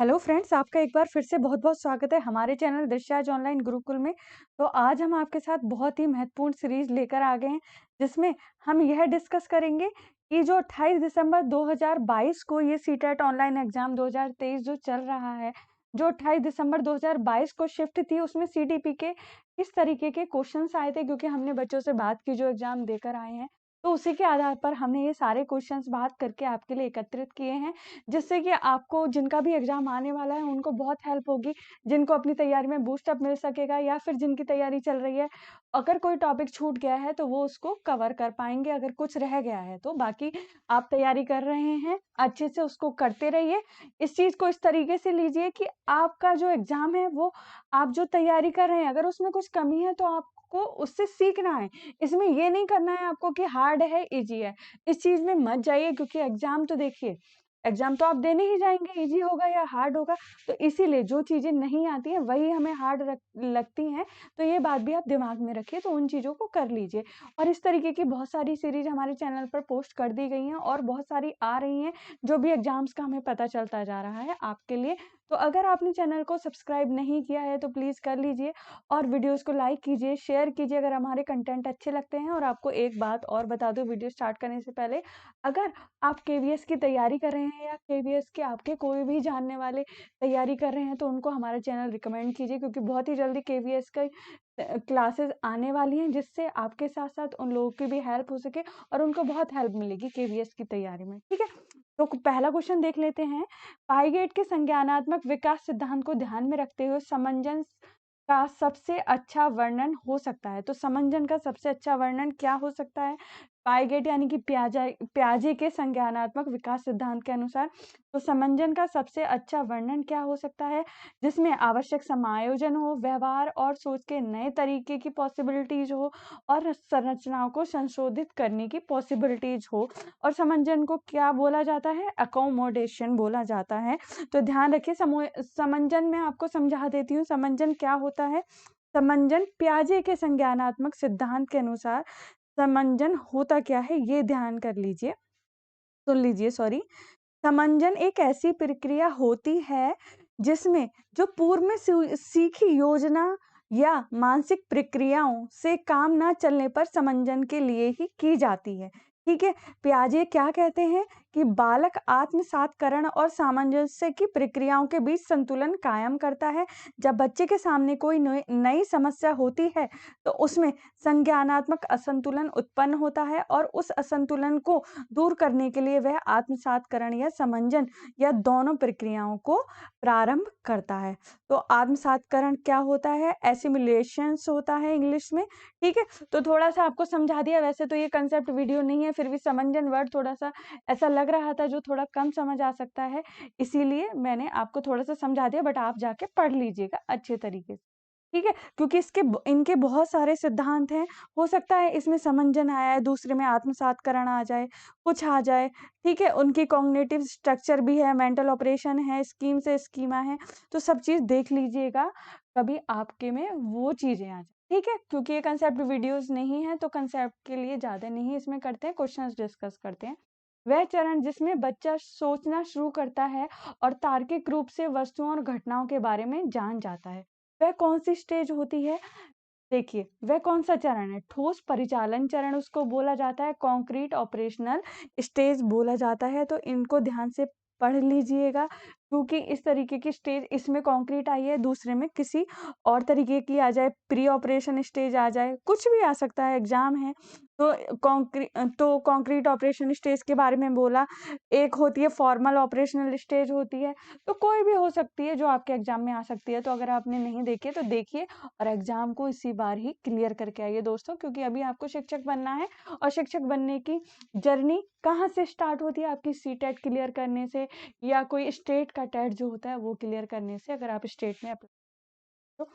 Hello friends, आपका एक बार फिर से बहुत-बहुत स्वागत है हमारे चैनल दृश्याज ऑनलाइन गुरुकुल में। तो आज हम आपके साथ बहुत ही महत्वपूर्ण सीरीज लेकर आ गए हैं, जिसमें हम यह डिस्कस करेंगे कि जो 28 दिसंबर 2022 को ये सीटेट ऑनलाइन एग्जाम 2023 जो चल रहा है, जो 28 दिसंबर 2022 को शिफ्ट थी, उसमें सीटीपी के किस तरीके के क्वेश्चंस आए थे, क्योंकि हमने बच्चों से बात की जो एग्जाम देकर आए हैं। तो उसी के आधार पर हमने ये सारे क्वेश्चंस बात करके आपके लिए एकत्रित किए हैं, जिससे कि आपको जिनका भी एग्जाम आने वाला है उनको बहुत हेल्प होगी, जिनको अपनी तैयारी में बूस्ट अप मिल सकेगा या फिर जिनकी तैयारी चल रही है, अगर कोई टॉपिक छूट गया है तो वो उसको कवर कर पाएंगे, अगर कुछ रह गया है तो। बाकी आप तैयारी कर रहे हैं, अच्छे से उसको करते रहिए। इस चीज को इस तरीके से लीजिए कि आपका जो एग्जाम है वो आप जो तैयारी कर रहे हैं, अगर उसमें कुछ कमी है तो आपको उससे सीखना है। इसमें ये नहीं करना है आपको कि हार्ड है इजी है, इस चीज में मत जाइए, क्योंकि एग्जाम तो देखिए, एग्जाम तो आप देने ही जाएंगे, इजी होगा या हार्ड होगा। तो इसीलिए जो चीजें नहीं आती हैं वही हमें हार्ड लगती हैं। तो ये बात भी आप दिमाग में रखिए, तो उन चीजों को कर लीजिए। और इस तरीके की बहुत सारी सीरीज हमारे चैनल पर पोस्ट कर दी गई हैं और बहुत सारी आ रही हैं, जो भी एग्जाम्स का हमें पता चलता जा रहा है आपके लिए। तो अगर आपने चैनल को सब्सक्राइब नहीं किया है तो प्लीज कर लीजिए, और वीडियोस को लाइक कीजिए, शेयर कीजिए अगर हमारे कंटेंट अच्छे लगते हैं। और आपको एक बात और बता दूं वीडियो स्टार्ट करने से पहले, अगर आप केवीएस की तैयारी कर रहे हैं या केवीएस के आपके कोई भी जानने वाले तैयारी कर रहे हैं, तो उनको हमारा चैनल रिकमेंड कीजिए, क्योंकि बहुत ही जल्दी केवीएस का क्लासेस आने वाली हैं, जिससे आपके साथ साथ उन लोगों की भी हेल्प हो सके और उनको बहुत हेल्प मिलेगी केवीएस की तैयारी में। ठीक है, तो पहला क्वेश्चन देख लेते हैं। पाईगेट के संज्ञानात्मक विकास सिद्धांत को ध्यान में रखते हुए समंजन का सबसे अच्छा वर्णन हो सकता है। तो समंजन का सबसे अच्छा वर्णन क्या हो सकता है? पाईगेट यानी कि प्याजे के संज्ञानात्मक विकास सिद्धांत के अनुसार तो समंजन का सबसे अच्छा वर्णन क्या हो सकता है? जिसमें आवश्यक समायोजन हो, व्यवहार और सोच के नए तरीके की पॉसिबिलिटीज हो, और संरचनाओं को संशोधित करने की पॉसिबिलिटीज हो। और समंजन को क्या बोला जाता है? अकोमोडेशन बोला जाता है। तो ध्यान रखिए, समंजन में आपको समझा देती हूँ समंजन क्या होता है। समंजन प्याजे के संज्ञानात्मक सिद्धांत के अनुसार समंजन होता क्या है, ये ध्यान कर लीजिए, सुन लीजिए, सॉरी। समंजन एक ऐसी प्रक्रिया होती है जिसमें जो पूर्व में सीखी योजना या मानसिक प्रक्रियाओं से काम ना चलने पर समंजन के लिए ही की जाती है। ठीक है, पियाजे क्या कहते हैं कि बालक आत्मसातकरण और सामंजस्य की प्रक्रियाओं के बीच संतुलन कायम करता है। जब बच्चे के सामने कोई नई समस्या होती है तो उसमें संज्ञानात्मक असंतुलन उत्पन्न होता है, और उस असंतुलन को दूर करने के लिए वह आत्मसातकरण या समंजन या दोनों प्रक्रियाओं को प्रारंभ करता है। तो आत्मसातकरण क्या होता है? एसिमिलेशंस होता है इंग्लिश में। ठीक है, तो थोड़ा सा आपको समझा दिया। वैसे तो ये कंसेप्ट वीडियो नहीं है, फिर भी समंजन वर्ड थोड़ा सा ऐसा लग रहा था जो थोड़ा कम समझ आ सकता है, इसीलिए मैंने आपको थोड़ा सा समझा दिया, बट आप जाके पढ़ लीजिएगा अच्छे तरीके से। ठीक है, क्योंकि इनके बहुत सारे सिद्धांत हैं। हो सकता है इसमें समंजन आया है, दूसरे में आत्मसातकरण आ जाए, कुछ आ जाए। ठीक है, उनकी कॉग्निटिव स्ट्रक्चर भी है, मेंटल ऑपरेशन है, स्कीम से स्कीमा है, तो सब चीज देख लीजिएगा, कभी आपके में वो चीजें आ जाए। ठीक है, क्योंकि ये कंसेप्ट वीडियोस नहीं है तो कंसेप्ट के लिए ज्यादा नहीं इसमें करते हैं, क्वेश्चंस डिस्कस करते हैं। वह चरण जिसमें बच्चा सोचना शुरू करता है और तार्किक रूप से वस्तुओं और घटनाओं के बारे में जान जाता है, वह कौन सी स्टेज होती है? देखिए, वह कौन सा चरण है? ठोस परिचालन चरण उसको बोला जाता है, कॉन्क्रीट ऑपरेशनल स्टेज बोला जाता है। तो इनको ध्यान से पढ़ लीजिएगा, क्योंकि इस तरीके की स्टेज इसमें कॉन्क्रीट आई है, दूसरे में किसी और तरीके की आ जाए, प्री ऑपरेशन स्टेज आ जाए, कुछ भी आ सकता है, एग्जाम है। तो कॉन्क्रीट ऑपरेशन स्टेज के बारे में बोला। एक होती है फॉर्मल ऑपरेशनल स्टेज होती है, तो कोई भी हो सकती है जो आपके एग्जाम में आ सकती है। तो अगर आपने नहीं देखी है तो देखिए, और एग्जाम को इसी बार ही क्लियर करके आइए दोस्तों, क्योंकि अभी आपको शिक्षक बनना है, और शिक्षक बनने की जर्नी कहाँ से स्टार्ट होती है? आपकी सीटेट क्लियर करने से, या कोई स्टेट का टेट जो होता है वो क्लियर करने से, अगर आप स्टेट में अप्लाई।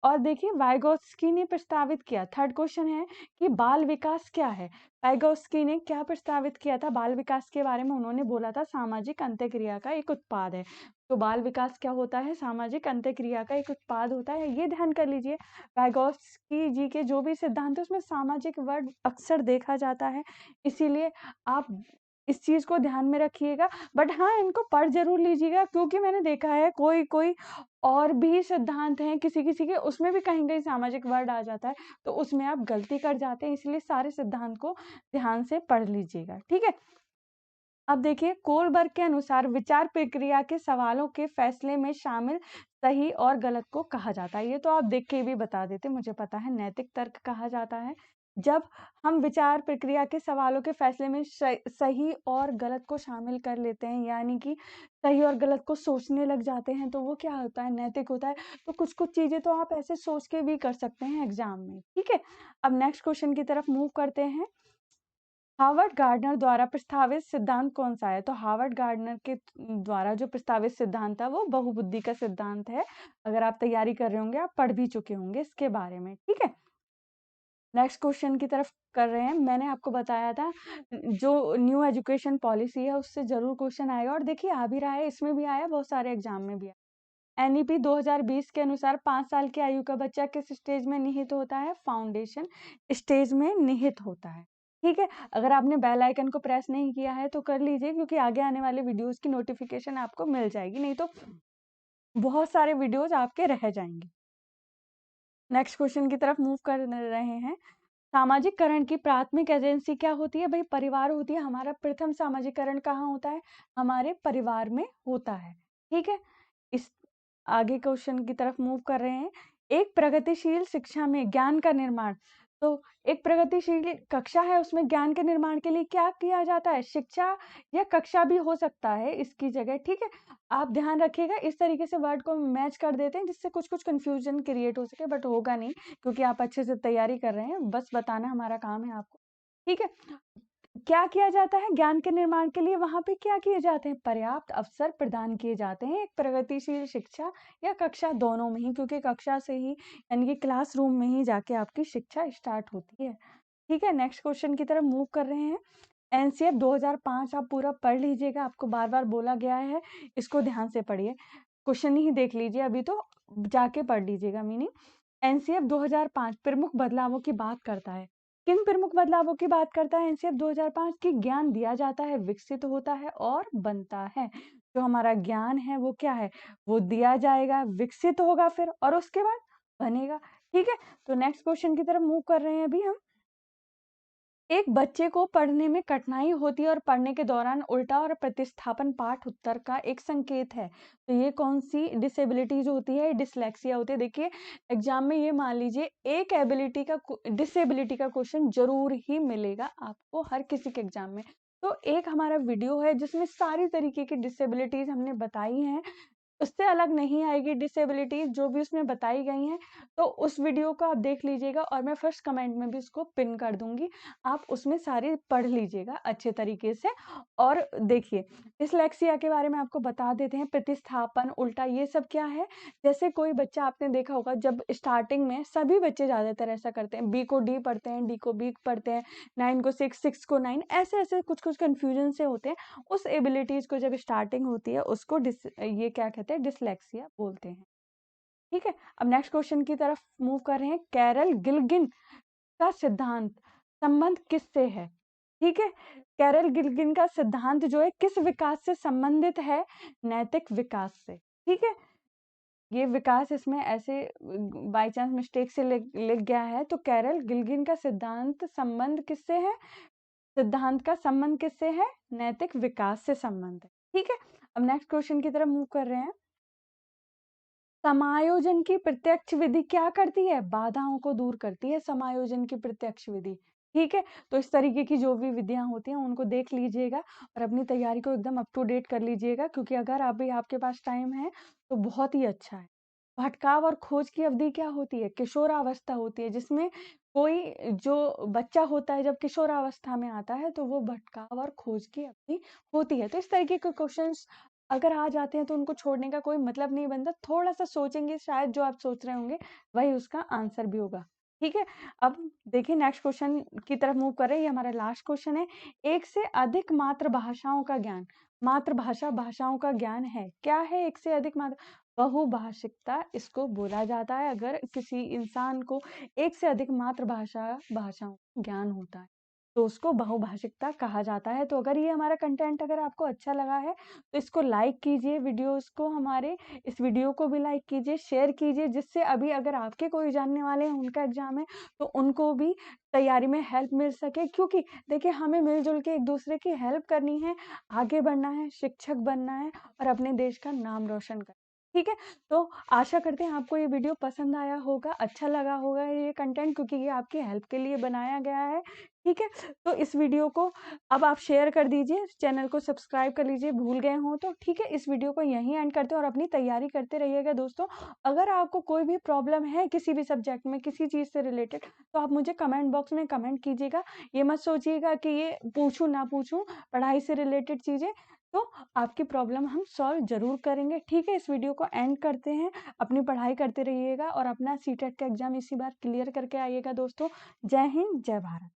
और देखिए, वाइगोत्स्की ने प्रस्तावित किया, थर्ड क्वेश्चन है कि बाल विकास क्या है। वाइगोत्स्की ने क्या प्रस्तावित किया था बाल विकास के बारे में? उन्होंने बोला था सामाजिक अंत्यक्रिया का एक उत्पाद है। तो बाल विकास क्या होता है? सामाजिक अंत्यक्रिया का एक उत्पाद होता है, ये ध्यान कर लीजिए। वाइगोत्स्की जी के जो भी सिद्धांत है उसमें सामाजिक वर्ड अक्सर देखा जाता है, इसीलिए आप इस चीज़ को ध्यान में रखिएगा। बट हाँ, इनको पढ़ ज़रूर लीजिएगा, क्योंकि मैंने देखा है कोई और भी सिद्धांत हैं किसी-किसी के, उसमें भी कहीं-कहीं सामाजिक वर्ड आ जाता है, तो उसमें आप गलती कर जाते हैं, इसलिए सारे सिद्धांत को ध्यान से पढ़ लीजिएगा, ठीक है? अब देखिए, कोलबर्ग के अनुसार विचार प्रक्रिया के सवालों के फैसले में शामिल सही और गलत को कहा जाता है। ये तो आप देख के भी बता देते, मुझे पता है, नैतिक तर्क कहा जाता है। जब हम विचार प्रक्रिया के सवालों के फैसले में सही और गलत को शामिल कर लेते हैं, यानी कि सही और गलत को सोचने लग जाते हैं, तो वो क्या होता है, नैतिक होता है। तो कुछ-कुछ चीज़ें तो आप ऐसे सोच के भी कर सकते हैं एग्ज़ाम में, ठीक है? अब नेक्स्ट क्वेश्चन की तरफ मूव करते हैं। हार्वर्ड गार्डनर द्वारा प्रस्तावित सिद्धांत कौन सा है? तो हार्वर्ड गार्डनर के द्वारा जो प्रस्तावित सिद्धांत था वो बहुबुद्धि का सिद्धांत है। अगर आप तैयारी कर रहे होंगे, आप पढ़ भी चुके होंगे इसके बारे में, ठीक है? नेक्स्ट क्वेश्चन की तरफ कर रहे हैं। मैंने आपको बताया था जो न्यू एजुकेशन पॉलिसी है उससे जरूर क्वेश्चन आएगा, और देखिए आ भी रहा है, इसमें भी आया, बहुत सारे एग्जाम में भी आया। एनईपी 2020 के अनुसार 5 साल की आयु का बच्चा किस स्टेज में निहित होता है? फाउंडेशन स्टेज में निहित होता है, ठीक है? अगर आपने बेल आइकन को प्रेस नहीं किया है तो कर लीजिए, क्योंकि आगे आने वाले वीडियोस की नोटिफिकेशन आपको मिल जाएगी, नहीं तो बहुत सारे वीडियोस आपके रह जाएंगे। नेक्स्ट क्वेश्चन की तरफ मूव कर रहे हैं। सामाजिककरण की प्राथमिक एजेंसी क्या होती है? भाई परिवार होती है। हमारा प्रथम सामाजिककरण कहाँ होता है? हमारे परिवार में होता है, ठीक है? इस आगे क्वेश्चन की तरफ मूव कर रहे हैं। एक प्रगतिशील शिक्षा में ज्ञान का निर्माण, तो एक प्रगतिशील कक्षा है, उसमें ज्ञान के निर्माण के लिए क्या किया जाता है? शिक्षा या कक्षा भी हो सकता है इसकी जगह, ठीक है? आप ध्यान रखिएगा, इस तरीके से वर्ड को मैच कर देते हैं जिससे कुछ-कुछ कंफ्यूजन क्रिएट हो सके, बट होगा नहीं, क्योंकि आप अच्छे से तैयारी कर रहे हैं। बस बताना हमारा काम है आपको, ठीक है? क्या किया जाता है ज्ञान के निर्माण के लिए? वहां पे क्या किए जाते हैं? पर्याप्त अवसर प्रदान किए जाते हैं एक प्रगतिशील शिक्षा या कक्षा, दोनों में ही, क्योंकि कक्षा से ही यानी कि क्लासरूम में ही जाके आपकी शिक्षा स्टार्ट होती है, ठीक है? नेक्स्ट क्वेश्चन की तरफ मूव कर रहे हैं। एनसीएफ 2005 आप पूरा पढ़ लीजिएगा, आपको बार बार बोला गया है, इसको ध्यान से पढ़िए, क्वेश्चन ही देख लीजिए, अभी तो जाके पढ़ लीजिएगा मीनिंग। एनसीएफ 2005 प्रमुख बदलावों की बात करता है। किन प्रमुख बदलावों की बात करता है एनसीएफ 2005 की? ज्ञान दिया जाता है, विकसित होता है और बनता है। जो हमारा ज्ञान है वो क्या है? वो दिया जाएगा, विकसित होगा फिर, और उसके बाद बनेगा, ठीक है? तो नेक्स्ट क्वेश्चन की तरफ मूव कर रहे हैं अभी हम। एक बच्चे को पढ़ने में कठिनाई होती है और पढ़ने के दौरान उल्टा और प्रतिस्थापन पाठ उत्तर का एक संकेत है, तो ये कौन सी डिसेबिलिटीज होती है? डिसलेक्सिया होती है। देखिए एग्जाम में ये मान लीजिए एक एबिलिटी का डिसेबिलिटी का क्वेश्चन जरूर ही मिलेगा आपको हर किसी के एग्जाम में। तो एक हमारा वीडियो है जिसमें सारी तरीके की डिसेबिलिटीज हमने बताई हैं, उससे अलग नहीं आएगी डिसेबिलिटीज जो भी उसमें बताई गई हैं, तो उस वीडियो को आप देख लीजिएगा, और मैं फर्स्ट कमेंट में भी उसको पिन कर दूंगी, आप उसमें सारी पढ़ लीजिएगा अच्छे तरीके से। और देखिए डिसलेक्सिया के बारे में आपको बता देते हैं। प्रतिस्थापन, उल्टा, ये सब क्या है? जैसे कोई बच्चा, आपने देखा होगा जब स्टार्टिंग में सभी बच्चे ज्यादातर ऐसा करते हैं, बी को डी पढ़ते हैं, डी को बी पढ़ते हैं, 9 को 6, 6 को 9, ऐसे ऐसे कुछ कुछ कंफ्यूजन से होते हैं। उस एबिलिटीज को जब स्टार्टिंग होती है उसको ये क्या कहते हैं? डिसलेक्सिया बोलते हैं, ठीक है? अब नेक्स्ट क्वेश्चन की तरफ मूव कर रहे हैं। कैरल गिल्गिन का सिद्धांत संबंध किससे है? ठीक है, कैरल गिल्गिन का सिद्धांत जो है किस विकास से संबंधित है? नैतिक विकास से, ठीक है? ये विकास इसमें ऐसे बाय चांस मिस्टेक से लिख गया है, तो कैरल गिल्गिन का सिद्धांत संबंध किससे है? सिद्धांत का संबंध किससे है? नैतिक विकास से संबंध है, ठीक है? अब नेक्स्ट क्वेश्चन की तरफ मूव कर रहे हैं। समायोजन की प्रत्यक्ष विधि क्या करती है? बाधाओं को दूर करती है समायोजन की प्रत्यक्ष विधि, ठीक है? तो इस तरीके की जो भी विधियां होती हैं उनको देख लीजिएगा और अपनी तैयारी को एकदम अप टू डेट कर लीजिएगा, क्योंकि अगर अभी आपके पास टाइम है तो बहुत ही अच्छा है। भटकाव और खोज की अवधि क्या होती है? किशोरावस्था होती है, जिसमें कोई जो बच्चा होता है जब किशोरावस्था में आता है तो वो भटकाव और खोज की अवधि होती है। तो इस तरीके के क्वेश्चंस अगर आ जाते हैं तो उनको छोड़ने का कोई मतलब नहीं बनता, थोड़ा सा सोचेंगे शायद जो आप सोच रहे होंगे वही उसका आंसर भी होगा, ठीक है? अब देखिए नेक्स्ट क्वेश्चन की तरफ मूव कर रहे हैं, ये हमारा लास्ट क्वेश्चन है। एक से अधिक मातृभाषाओं का ज्ञान, मातृभाषा भाषाओं का ज्ञान है, क्या है एक से अधिक मात्र? बहुभाषिकता इसको बोला जाता है, अगर किसी इंसान को एक से अधिक मातृभाषाओं का ज्ञान होता है। तो उसको बहुभाषिकता कहा जाता है। तो अगर ये हमारा कंटेंट अगर आपको अच्छा लगा है तो इसको लाइक कीजिए, वीडियोस को हमारे इस वीडियो को भी लाइक कीजिए, शेयर कीजिए, जिससे अभी अगर आपके कोई जानने वाले हैं उनका एग्जाम है तो उनको भी तैयारी में हेल्प मिल सके। क्योंकि देखिए हमें मिलजुल के एक दूसरे की हेल्प करनी है, आगे बढ़ना है, शिक्षक बनना है और अपने देश का नाम रोशन करना है। ठीक है, तो आशा करते हैं आपको ये वीडियो पसंद आया होगा, अच्छा लगा होगा ये कंटेंट, क्योंकि ये आपकी हेल्प के लिए बनाया गया है। ठीक है, तो इस वीडियो को अब आप शेयर कर दीजिए, चैनल को सब्सक्राइब कर लीजिए भूल गए हो तो। ठीक है, इस वीडियो को यहीं एंड करते हैं और अपनी तैयारी करते रहिएगा दोस्तों। अगर आपको कोई भी प्रॉब्लम है किसी भी सब्जेक्ट में, किसी चीज़ से रिलेटेड, तो आप मुझे कमेंट बॉक्स में कमेंट कीजिएगा। ये मत सोचिएगा कि ये पूछूं ना पूछूं, पढ़ाई से रिलेटेड चीज़ें, तो आपकी प्रॉब्लम हम सॉल्व जरूर करेंगे। ठीक है, इस वीडियो को एंड करते हैं, अपनी पढ़ाई करते रहिएगा और अपना सीटेट का एग्जाम इसी बार क्लियर करके आइएगा दोस्तों। जय हिंद, जय भारत।